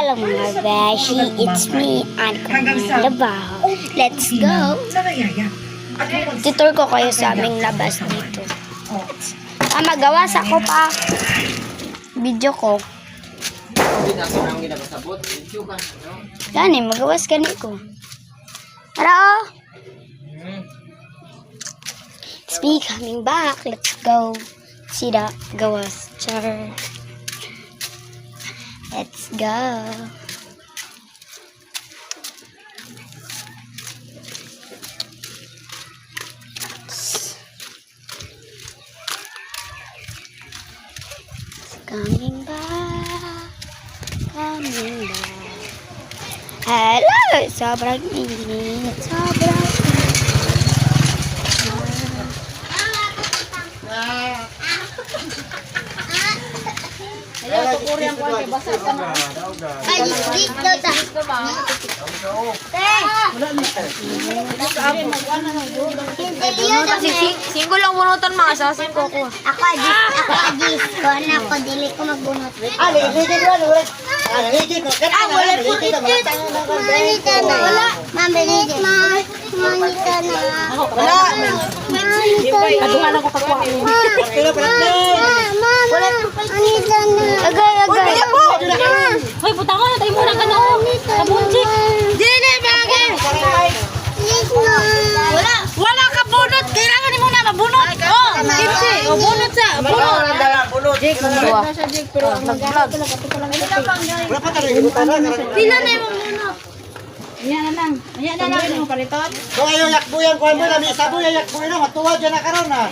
Hello mga beshi, it's me, Anko Labaho. Let's go! Tutor ko kayo sa aming labas dito. Magawas ako pa. Video ko. Yan magawas ka ko. Tara oh! It's me coming back. Let's go. See the gawas. Char. Let's go. It's coming back. Coming back. Hello! Sobrang init. Sobrang init. Hello, tukurian ko ang basa ka na. Ay, dito ta. Singko lang bunutan mga sasin ko ko. Ako adis ko na ako dili ko magbunot. Wala po dito. Manita na. Manita na. Manita na. Wala. Manita na. Kadungan ako kakuha. Mama, manita na. Agay. Hoy, buta ko na tayo muna ka noon. Kabunjik. Dili bagay. Wala ka bunot. Kailangan ni muna mabunot. Oh, kimchi. Oh, bunot sa. Bunot. Jake, bunot. Nag-vlog. Pila na yung bunot. Ayan na lang. Ayan na lang. Palitot. Kung ayaw yakbuyan ko mo na, may sabuya yakbuyan na, matuwad dyan na karon na.